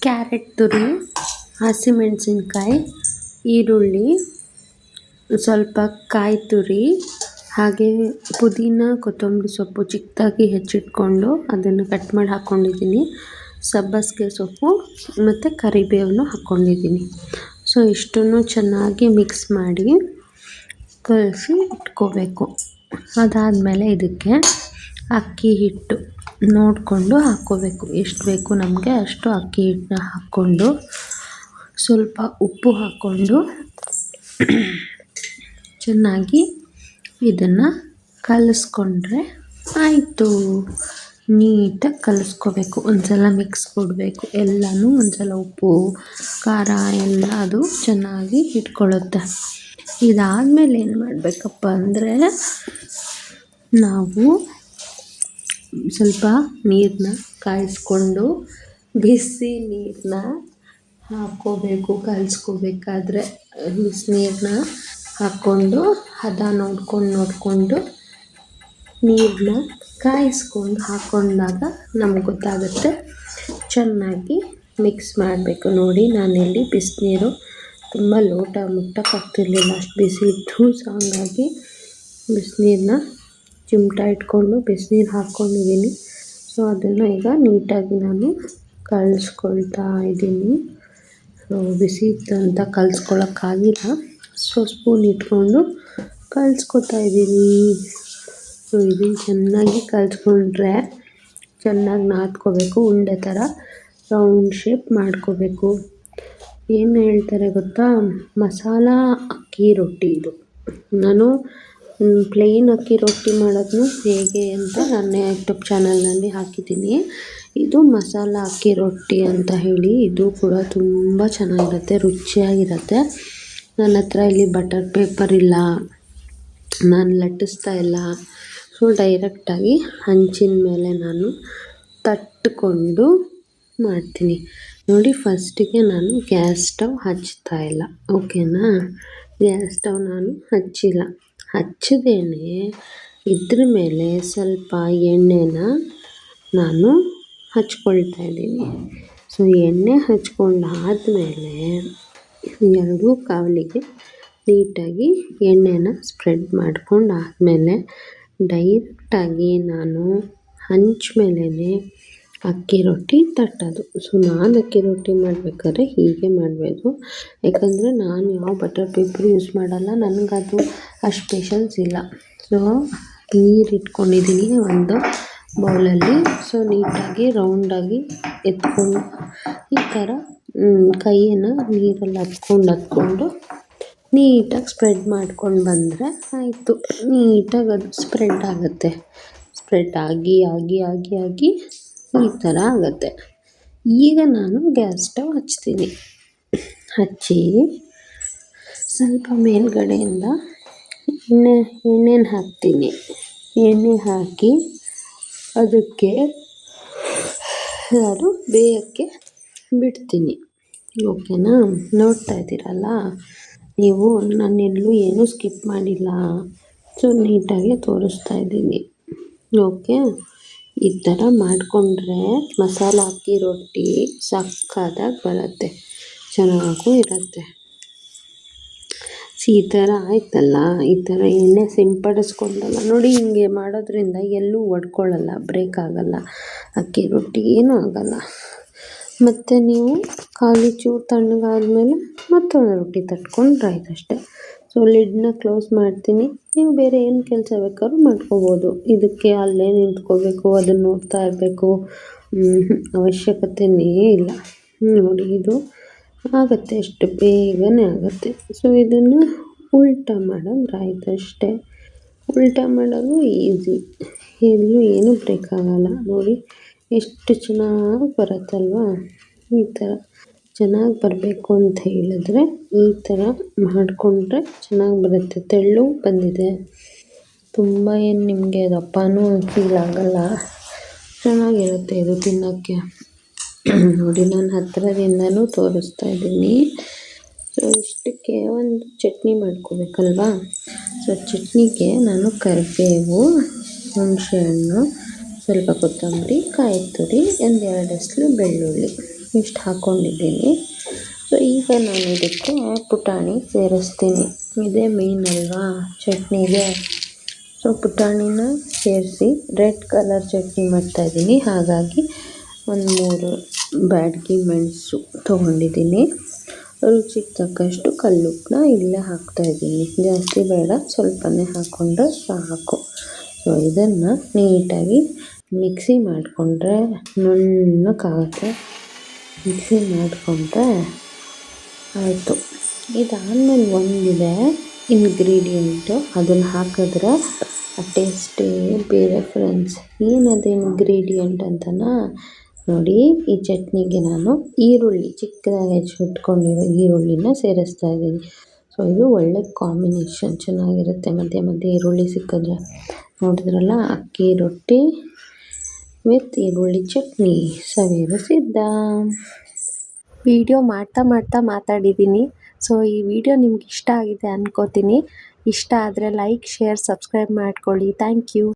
Carrot ತುರಿ, ಹಸಿಮೆಣಸಿನ್ಕಾಯಿ, ಈರುಳ್ಳಿ, ಸ್ವಲ್ಪ ಕಾಯಿ ತುರಿ, ಹಾಗೆ ಪುದೀನ ಕೊತ್ತಂಬರಿ ಸೊಪ್ಪು ಚಿಕ್ಕದಾಗಿ ಹೆಚ್ಚಿಟ್ಕೊಂಡು ಅದನ್ನು ಕಟ್ ಮಾಡಿ ಹಾಕ್ಕೊಂಡಿದ್ದೀನಿ. ಸಬ್ಬಸಿಗೆ ಸೊಪ್ಪು ಮತ್ತು ಕರಿಬೇವನ್ನು ಹಾಕ್ಕೊಂಡಿದ್ದೀನಿ. ಸೊ ಇಷ್ಟನ್ನು ಚೆನ್ನಾಗಿ ಮಿಕ್ಸ್ ಮಾಡಿ ಕಲಸಿ ಇಟ್ಕೋಬೇಕು. ಅದಾದಮೇಲೆ ಇದಕ್ಕೆ ಅಕ್ಕಿ ಹಿಟ್ಟು ನೋಡಿಕೊಂಡು ಹಾಕ್ಕೋಬೇಕು. ಎಷ್ಟು ಬೇಕು ನಮಗೆ ಅಷ್ಟು ಅಕ್ಕಿ ಹಿಟ್ಟನ್ನ ಹಾಕ್ಕೊಂಡು ಸ್ವಲ್ಪ ಉಪ್ಪು ಹಾಕ್ಕೊಂಡು ಚೆನ್ನಾಗಿ ಇದನ್ನು ಕಲಿಸ್ಕೊಂಡ್ರೆ ಆಯಿತು. ನೀಟಾಗಿ ಕಲಿಸ್ಕೋಬೇಕು. ಒಂದ್ಸಲ ಮಿಕ್ಸ್ ಕೊಡಬೇಕು. ಎಲ್ಲನೂ ಒಂದ್ಸಲ ಉಪ್ಪು ಖಾರ ಎಲ್ಲ ಅದು ಚೆನ್ನಾಗಿ ಇಟ್ಕೊಳ್ಳುತ್ತೆ. ಇದಾದಮೇಲೆ ಏನು ಮಾಡಬೇಕಪ್ಪ ಅಂದರೆ ನಾವು ಸ್ವಲ್ಪ ನೀರನ್ನ ಕಾಯಿಸ್ಕೊಂಡು ಬಿಸಿ ನೀರನ್ನ ಹಾಕ್ಕೋಬೇಕು. ಕಲಿಸ್ಕೋಬೇಕಾದ್ರೆ ಬಿಸಿನೀರನ್ನ ಹಾಕ್ಕೊಂಡು ಹದ ನೋಡಿಕೊಂಡು ನೀರನ್ನ ಕಾಯಿಸ್ಕೊಂಡು ಹಾಕ್ಕೊಂಡಾಗ ನಮ್ಗೆ ಗೊತ್ತಾಗುತ್ತೆ. ಚೆನ್ನಾಗಿ ಮಿಕ್ಸ್ ಮಾಡಬೇಕು. ನೋಡಿ ನಾನಿಲ್ಲಿ ಬಿಸಿನೀರು ತುಂಬ ಲೋಟ ಮುಟ್ಟಕ್ಕಾಗ್ತಿರ್ಲಿಲ್ಲ, ಅಷ್ಟು ಬಿಸಿ ಇತ್ತು. ಸೊ ಹಂಗಾಗಿ ಬಿಸಿನೀರನ್ನ ಚಿಮ್ಟ ಇಟ್ಕೊಂಡು ಬಿಸಿನೀರು ಹಾಕ್ಕೊಂಡಿದ್ದೀನಿ. ಸೊ ಅದನ್ನು ಈಗ ನೀಟಾಗಿ ನಾನು ಕಲಿಸ್ಕೊಳ್ತಾ ಇದ್ದೀನಿ. ಸೊ ಬಿಸಿ ಇತ್ತು ಅಂತ ಕಲಿಸ್ಕೊಳ್ಳೋಕ್ಕಾಗಿಲ್ಲ. ಸೊ ಸ್ಪೂನ್ ಇಟ್ಕೊಂಡು ಕಲಿಸ್ಕೊತಾ ಇದ್ದೀನಿ. ಸೊ ಇದನ್ನು ಚೆನ್ನಾಗಿ ಕಲಿಸ್ಕೊಂಡ್ರೆ ಚೆನ್ನಾಗಿ ನಾದ್ಕೋಬೇಕು. ಉಂಡೆ ಥರ ರೌಂಡ್ ಶೇಪ್ ಮಾಡ್ಕೋಬೇಕು. ಏನು ಹೇಳ್ತಾರೆ ಗೊತ್ತಾ, ಮಸಾಲ ಅಕ್ಕಿ ರೊಟ್ಟಿ ಇದು. ನಾನು ಪ್ಲೇನ್ ಅಕ್ಕಿ ರೊಟ್ಟಿ ಮಾಡೋದನ್ನು ಹೇಗೆ ಅಂತ ನನ್ನ ಯೂಟ್ಯೂಬ್ ಚಾನಲ್ನಲ್ಲಿ ಹಾಕಿದ್ದೀನಿ. ಇದು ಮಸಾಲ ಅಕ್ಕಿ ರೊಟ್ಟಿ ಅಂತ ಹೇಳಿ. ಇದು ಕೂಡ ತುಂಬ ಚೆನ್ನಾಗಿರುತ್ತೆ, ರುಚಿಯಾಗಿರುತ್ತೆ. ನನ್ನ ಹತ್ರ ಇಲ್ಲಿ ಬಟರ್ ಪೇಪರ್ ಇಲ್ಲ, ನಾನು ಲಟ್ಟಿಸ್ತಾ ಇಲ್ಲ. ಸೊ ಡೈರೆಕ್ಟಾಗಿ ಹಂಚಿನ ಮೇಲೆ ನಾನು ತಟ್ಟಿಕೊಂಡು ಮಾಡ್ತೀನಿ. ನೋಡಿ ಫಸ್ಟಿಗೆ ನಾನು ಗ್ಯಾಸ್ ಸ್ಟವ್ ಹಚ್ತಾ ಇಲ್ಲ, ಓಕೆನಾ. ಗ್ಯಾಸ್ ಸ್ಟವ್ ನಾನು ಹಚ್ಚಿಲ್ಲ. ಹಚ್ಚದೇನೆ ಇದ್ರ ಮೇಲೆ ಸ್ವಲ್ಪ ಎಣ್ಣೆನ ನಾನು ಹಚ್ಕೊಳ್ತಾ ಇದ್ದೀನಿ. ಸೊ ಎಣ್ಣೆ ಹಚ್ಕೊಂಡಾದಮೇಲೆ ಎರಡೂ ಕಾಲಿಗೆ ನೀಟಾಗಿ ಎಣ್ಣೆನ ಸ್ಪ್ರೆಡ್ ಮಾಡ್ಕೊಂಡಾದಮೇಲೆ ಡೈರೆಕ್ಟಾಗಿ ನಾನು ಹಂಚ ಮೇಲೇ ಅಕ್ಕಿ ರೊಟ್ಟಿ ತಟ್ಟೋದು. ಸೊ ನಾನು ಅಕ್ಕಿ ರೊಟ್ಟಿ ಮಾಡಬೇಕಾದ್ರೆ ಹೀಗೆ ಮಾಡಬೇಕು. ಯಾಕಂದರೆ ನಾನು ಯಾವ ಬಟರ್ ಪೇಪರ್ ಯೂಸ್ ಮಾಡಲ್ಲ, ನನಗದು ಅಷ್ಟು ಪೇಷನ್ಸ್ ಇಲ್ಲ. ಸೊ ನೀರು ಇಟ್ಕೊಂಡಿದ್ದೀನಿ ಒಂದು ಬೌಲಲ್ಲಿ. ಸೊ ನೀಟಾಗಿ ರೌಂಡಾಗಿ ಎತ್ಕೊಂಡು ಈ ಥರ ಕೈಯನ್ನು ನೀರಲ್ಲಿ ಹತ್ಕೊಂಡು ನೀಟಾಗಿ ಸ್ಪ್ರೆಡ್ ಮಾಡ್ಕೊಂಡು ಬಂದರೆ ಆಯಿತು. ನೀಟಾಗಿ ಅದು ಸ್ಪ್ರೆಡ್ ಆಗುತ್ತೆ. ಸ್ಪ್ರೆಡ್ ಆಗಿ ಈ ಥರ ಆಗುತ್ತೆ. ಈಗ ನಾನು ಗ್ಯಾಸ್ ಸ್ಟವ್ ಹಚ್ತೀನಿ. ಹಚ್ಚಿ ಸ್ವಲ್ಪ ಮೇಲ್ಗಡೆಯಿಂದ ಎಣ್ಣೆನ ಹಾಕ್ತೀನಿ. ಎಣ್ಣೆ ಹಾಕಿ ಅದಕ್ಕೆ ನಾನು ಬೇಯೋಕ್ಕೆ ಬಿಡ್ತೀನಿ, ಓಕೆನಾ. ನೋಡ್ತಾ ಇದ್ದೀರಲ್ಲ ನೀವು, ನಾನೆಲ್ಲೂ ಏನೂ ಸ್ಕಿಪ್ ಮಾಡಿಲ್ಲ. ಸೊ ನೀಟಾಗಿ ತೋರಿಸ್ತಾ ಇದ್ದೀನಿ, ಓಕೆ. ಈ ಥರ ಮಾಡಿಕೊಂಡ್ರೆ ಮಸಾಲ ಅಕ್ಕಿ ರೊಟ್ಟಿ ಸಕ್ಕತ್ತಾಗಿ ಬರುತ್ತೆ, ಚೆನ್ನಾಗೂ ಇರುತ್ತೆ. ಈ ಥರ ಆಯ್ತಲ್ಲ, ಈ ಥರ ಎಣ್ಣೆ ಸಿಂಪಡಿಸ್ಕೊಂಡಲ್ಲ ನೋಡಿ. ಹಿಂಗೆ ಮಾಡೋದ್ರಿಂದ ಎಲ್ಲೂ ಒಡ್ಕೊಳ್ಳಲ್ಲ, ಬ್ರೇಕ್ ಆಗಲ್ಲ, ಅಕ್ಕಿ ರೊಟ್ಟಿ ಏನೂ ಆಗಲ್ಲ. ಮತ್ತು ನೀವು ಖಾಲಿ ಚೂರು ತಣ್ಣಗಾದ್ಮೇಲೆ ಮತ್ತೊಂದು ರೊಟ್ಟಿ ತಟ್ಕೊಂಡ್ರೆ ಆಯ್ತು ಅಷ್ಟೇ. ಸೊ ಲಿಡ್ನ ಕ್ಲೋಸ್ ಮಾಡ್ತೀನಿ. ನೀವು ಬೇರೆ ಏನು ಕೆಲಸ ಬೇಕಾದ್ರೂ ಮಾಡ್ಕೋಬೋದು. ಇದಕ್ಕೆ ಅಲ್ಲೇ ನಿಂತ್ಕೋಬೇಕು, ಅದನ್ನು ನೋಡ್ತಾ ಇರಬೇಕು, ಅವಶ್ಯಕತೆಯೇ ಇಲ್ಲ. ನೋಡಿ ಇದು ಆಗುತ್ತೆ, ಎಷ್ಟು ಬೇಗನೆ ಆಗುತ್ತೆ. ಸೊ ಇದನ್ನು ಉಲ್ಟಾ ಮಾಡಿದ್ರೆ ಆಯ್ತು ಅಷ್ಟೇ. ಉಲ್ಟಾ ಮಾಡೋದು ಈಸಿ, ಎಲ್ಲೂ ಏನೂ ಬ್ರೇಕ್ ಆಗಲ್ಲ. ನೋಡಿ ಎಷ್ಟು ಚೆನ್ನಾಗಿ ಬರುತ್ತಲ್ವಾ. ಈ ಥರ ಚೆನ್ನಾಗಿ ಬರಬೇಕು ಅಂತ ಹೇಳಿದ್ರೆ ಈ ಥರ ಮಾಡಿಕೊಂಡ್ರೆ ಚೆನ್ನಾಗಿ ಬರುತ್ತೆ. ತೆಳ್ಳು ಬಂದಿದೆ, ತುಂಬ ಏನು ನಿಮಗೆ ದಪ್ಪನೂ ಫೀಲ್ ಆಗಲ್ಲ, ಚೆನ್ನಾಗಿರುತ್ತೆ ಇದು ತಿನ್ನೋಕ್ಕೆ. ನೋಡಿ ನಾನು ಹತ್ತಿರದಿಂದನೂ ತೋರಿಸ್ತಾ ಇದ್ದೀನಿ. ಸೊ ಇಷ್ಟಕ್ಕೆ ಒಂದು ಚಟ್ನಿ ಮಾಡ್ಕೋಬೇಕಲ್ವಾ. ಸೊ ಚಟ್ನಿಗೆ ನಾನು ಕರಿಬೇವು, ಹುಣಸೆಹಣ್ಣು, ಸ್ವಲ್ಪ ಕೊತ್ತಂಬರಿ, ಕಾಯಿ ತುರಿ, 2 ಎಸಳು ಬೆಳ್ಳುಳ್ಳಿ ಇಷ್ಟು ಹಾಕ್ಕೊಂಡಿದ್ದೀನಿ. ಸೊ ಈಗ ನಾನು ಇದಕ್ಕೆ ಪುಟಾಣಿ ಸೇರಿಸ್ತೀನಿ. ಇದೇ ಮೇನ್ ಅಲ್ವಾ ಚಟ್ನಿಗೆ. ಸೊ ಪುಟಾಣಿನ ಸೇರಿಸಿ ರೆಡ್ ಕಲರ್ ಚಟ್ನಿ ಮಾಡ್ತಾಯಿದ್ದೀನಿ. ಹಾಗಾಗಿ ಒಂದು 3 ಬ್ಯಾಡಗಿ ಮೆಣಸು ತೊಗೊಂಡಿದ್ದೀನಿ. ರುಚಿಗೆ ತಕ್ಕಷ್ಟು ಕಲ್ಲುಪ್ಪನ್ನ ಇಲ್ಲೇ ಹಾಕ್ತಾಯಿದ್ದೀನಿ. ಜಾಸ್ತಿ ಬೇಡ, ಸ್ವಲ್ಪನೇ ಹಾಕ್ಕೊಂಡ್ರೆ ಸಾಕು. ಸೊ ಇದನ್ನು ನೀಟಾಗಿ ಮಿಕ್ಸಿ ಮಾಡಿಕೊಂಡ್ರೆ ನುಣ್ಣಕ್ಕಾಗುತ್ತೆ. ಮಿಕ್ಸಿ ಮಾಡಿಕೊಂಡ್ರೆ ಆಯಿತು. ಇದಾದಮೇಲೆ ಒಂದಿದೆ ಇಂಗ್ರೀಡಿಯೆಂಟು, ಅದನ್ನು ಹಾಕಿದ್ರೆ ಆ ಟೇಸ್ಟೇ ಬೇರೆ ಫ್ರೆಂಡ್ಸ್. ಏನದು ಇಂಗ್ರೀಡಿಯೆಂಟ್ ಅಂತನಾ ನೋಡಿ. ಈ ಚಟ್ನಿಗೆ ನಾನು ಈರುಳ್ಳಿ ಚಿಕ್ಕದಾಗಿ ಹೆಚ್ಚಿಟ್ಕೊಂಡಿರೋ ಈರುಳ್ಳಿನ ಸೇರಿಸ್ತಾ ಇದ್ದೀನಿ. ಸೊ ಇದು ಒಳ್ಳೆ ಕಾಂಬಿನೇಷನ್, ಚೆನ್ನಾಗಿರುತ್ತೆ. ಮಧ್ಯೆ ಮಧ್ಯೆ ಈರುಳ್ಳಿ ಸಿಕ್ಕಿದ್ರೆ. ನೋಡಿದ್ರಲ್ಲ, ಅಕ್ಕಿ ರೊಟ್ಟಿ ವಿತ್ ಈರುಳ್ಳಿ ಚಟ್ನಿ ಸವಿಯಲು ಸಿದ್ಧ. ವಿಡಿಯೋ ಮಾಡ್ತಾ ಮಾತಾಡಿದ್ದೀನಿ. ಸೊ ಈ ವಿಡಿಯೋ ನಿಮ್ಗೆ ಇಷ್ಟ ಆಗಿದೆ ಅಂದ್ಕೋತೀನಿ. ಇಷ್ಟ ಆದರೆ ಲೈಕ್, ಶೇರ್, ಸಬ್ಸ್ಕ್ರೈಬ್ ಮಾಡ್ಕೊಳ್ಳಿ. Thank you.